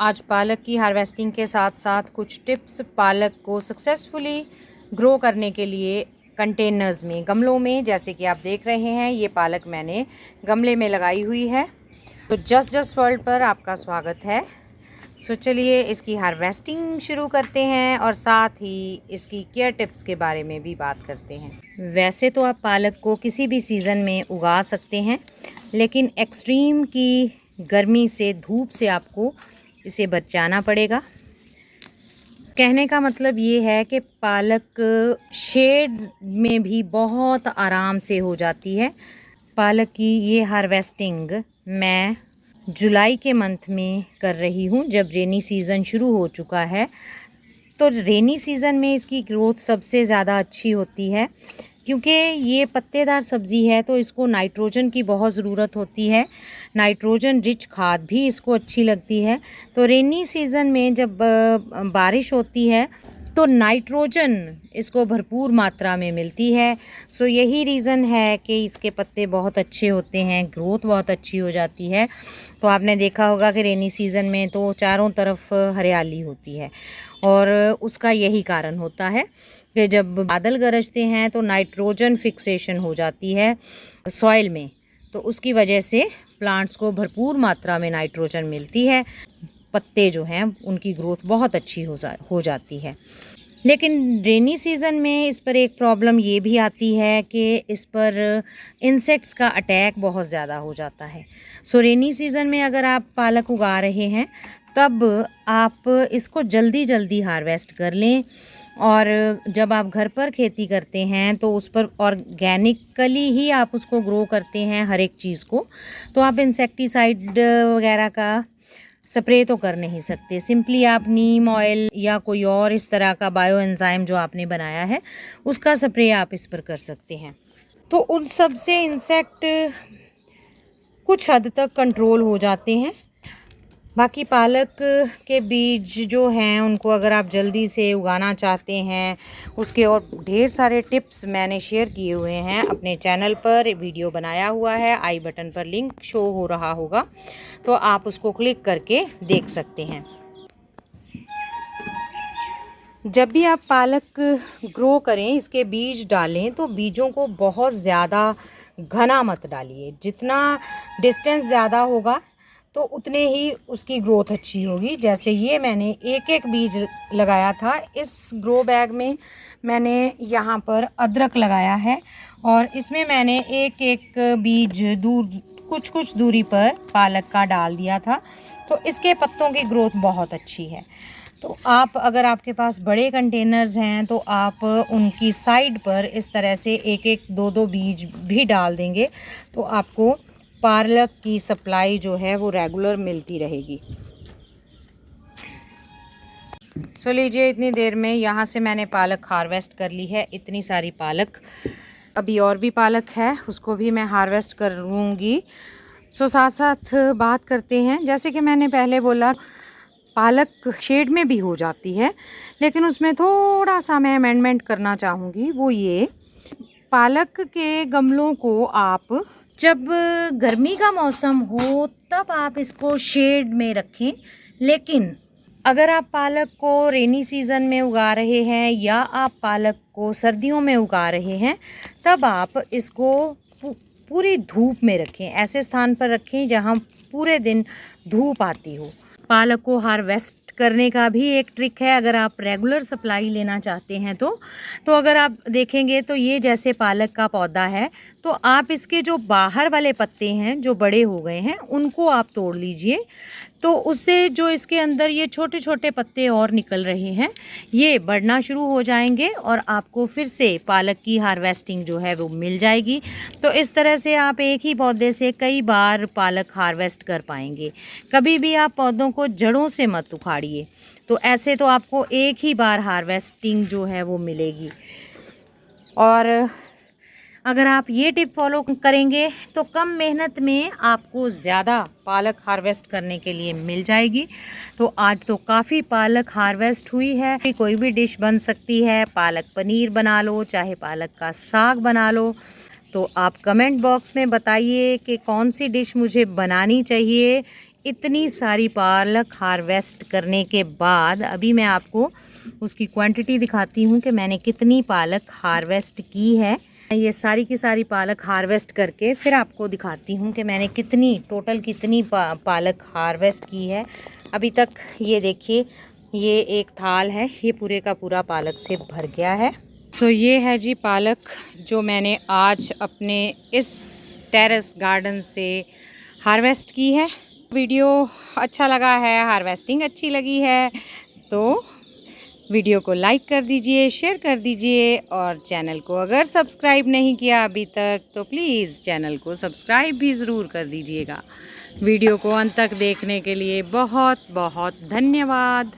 आज पालक की हार्वेस्टिंग के साथ साथ कुछ टिप्स पालक को सक्सेसफुली ग्रो करने के लिए कंटेनर्स में, गमलों में, जैसे कि आप देख रहे हैं ये पालक मैंने गमले में लगाई हुई है। तो जस्ट वर्ल्ड पर आपका स्वागत है। चलिए इसकी हार्वेस्टिंग शुरू करते हैं और साथ ही इसकी केयर टिप्स के बारे में भी बात करते हैं। वैसे तो आप पालक को किसी भी सीज़न में उगा सकते हैं, लेकिन एक्सट्रीम की गर्मी से, धूप से आपको इसे बचाना पड़ेगा। कहने का मतलब ये है कि पालक शेड्स में भी बहुत आराम से हो जाती है। पालक की ये हार्वेस्टिंग मैं जुलाई के मंथ में कर रही हूँ, जब रेनी सीज़न शुरू हो चुका है। तो रेनी सीज़न में इसकी ग्रोथ सबसे ज़्यादा अच्छी होती है, क्योंकि ये पत्तेदार सब्ज़ी है तो इसको नाइट्रोजन की बहुत ज़रूरत होती है। नाइट्रोजन रिच खाद भी इसको अच्छी लगती है। तो रेनी सीज़न में जब बारिश होती है तो नाइट्रोजन इसको भरपूर मात्रा में मिलती है। यही रीज़न है कि इसके पत्ते बहुत अच्छे होते हैं, ग्रोथ बहुत अच्छी हो जाती है। तो आपने देखा होगा कि रेनी सीज़न में तो चारों तरफ हरियाली होती है, और उसका यही कारण होता है कि जब बादल गरजते हैं तो नाइट्रोजन फिक्सेशन हो जाती है सॉइल में, तो उसकी वजह से प्लांट्स को भरपूर मात्रा में नाइट्रोजन मिलती है। पत्ते जो हैं उनकी ग्रोथ बहुत अच्छी हो जाती है। लेकिन रेनी सीज़न में इस पर एक प्रॉब्लम ये भी आती है कि इस पर इंसेक्ट्स का अटैक बहुत ज़्यादा हो जाता है। रेनी सीज़न में अगर आप पालक उगा रहे हैं तब आप इसको जल्दी हार्वेस्ट कर लें। और जब आप घर पर खेती करते हैं तो उस पर ऑर्गेनिकली ही आप उसको ग्रो करते हैं हर एक चीज़ को, तो आप इंसेक्टिसाइड वगैरह का स्प्रे तो कर नहीं सकते। सिंपली आप नीम ऑयल या कोई और इस तरह का बायो एंजाइम जो आपने बनाया है उसका स्प्रे आप इस पर कर सकते हैं। तो उन सब से इंसेक्ट कुछ हद तक कंट्रोल हो जाते हैं। बाकी पालक के बीज जो हैं उनको अगर आप जल्दी से उगाना चाहते हैं, उसके और ढेर सारे टिप्स मैंने शेयर किए हुए हैं अपने चैनल पर, वीडियो बनाया हुआ है। आई बटन पर लिंक शो हो रहा होगा, तो आप उसको क्लिक करके देख सकते हैं। जब भी आप पालक ग्रो करें, इसके बीज डालें, तो बीजों को बहुत ज़्यादा घना मत डालिए। जितना डिस्टेंस ज़्यादा होगा तो उतने ही उसकी ग्रोथ अच्छी होगी। जैसे ये मैंने एक बीज लगाया था, इस ग्रो बैग में मैंने यहाँ पर अदरक लगाया है, और इसमें मैंने एक बीज कुछ दूरी पर पालक का डाल दिया था। तो इसके पत्तों की ग्रोथ बहुत अच्छी है। तो आप, अगर आपके पास बड़े कंटेनर्स हैं तो आप उनकी साइड पर इस तरह से एक दो बीज भी डाल देंगे, तो आपको पालक की सप्लाई जो है वो रेगुलर मिलती रहेगी। लीजिए, इतनी देर में यहाँ से मैंने पालक हार्वेस्ट कर ली है, इतनी सारी पालक। अभी और भी पालक है, उसको भी मैं हार्वेस्ट कर लूँगी। साथ साथ बात करते हैं, जैसे कि मैंने पहले बोला पालक शेड में भी हो जाती है, लेकिन उसमें थोड़ा सा मैं अमेंडमेंट करना चाहूँगी। वो ये, पालक के गमलों को आप जब गर्मी का मौसम हो तब आप इसको शेड में रखें। लेकिन अगर आप पालक को रेनी सीज़न में उगा रहे हैं या आप पालक को सर्दियों में उगा रहे हैं, तब आप इसको पूरी धूप में रखें। ऐसे स्थान पर रखें जहां पूरे दिन धूप आती हो। पालक को हार्वेस्ट करने का भी एक ट्रिक है, अगर आप रेगुलर सप्लाई लेना चाहते हैं तो अगर आप देखेंगे तो ये जैसे पालक का पौधा है, तो आप इसके जो बाहर वाले पत्ते हैं जो बड़े हो गए हैं उनको आप तोड़ लीजिए। तो उससे जो इसके अंदर ये छोटे छोटे पत्ते और निकल रहे हैं ये बढ़ना शुरू हो जाएंगे, और आपको फिर से पालक की हार्वेस्टिंग जो है वो मिल जाएगी। तो इस तरह से आप एक ही पौधे से कई बार पालक हार्वेस्ट कर पाएंगे। कभी भी आप पौधों को जड़ों से मत उखाड़िए, तो ऐसे तो आपको एक ही बार हार्वेस्टिंग जो है वो मिलेगी। और अगर आप ये टिप फॉलो करेंगे तो कम मेहनत में आपको ज़्यादा पालक हार्वेस्ट करने के लिए मिल जाएगी। तो आज तो काफ़ी पालक हार्वेस्ट हुई है। कोई भी डिश बन सकती है, पालक पनीर बना लो, चाहे पालक का साग बना लो। तो आप कमेंट बॉक्स में बताइए कि कौन सी डिश मुझे बनानी चाहिए इतनी सारी पालक हार्वेस्ट करने के बाद अभी मैं आपको उसकी क्वांटिटी दिखाती हूँ कि मैंने कितनी पालक हार्वेस्ट की है। ये सारी की सारी पालक हार्वेस्ट करके फिर आपको दिखाती हूँ कि मैंने टोटल कितनी पालक हार्वेस्ट की है अभी तक। ये देखिए, ये एक थाल है, ये पूरे का पूरा पालक से भर गया है। सो ये है जी पालक जो मैंने आज अपने इस टेरेस गार्डन से हार्वेस्ट की है। वीडियो अच्छा लगा है, हार्वेस्टिंग अच्छी लगी है तो वीडियो को लाइक कर दीजिए, शेयर कर दीजिए और चैनल को अगर सब्सक्राइब नहीं किया अभी तक तो प्लीज़ चैनल को सब्सक्राइब भी ज़रूर कर दीजिएगा। वीडियो को अंत तक देखने के लिए बहुत बहुत धन्यवाद।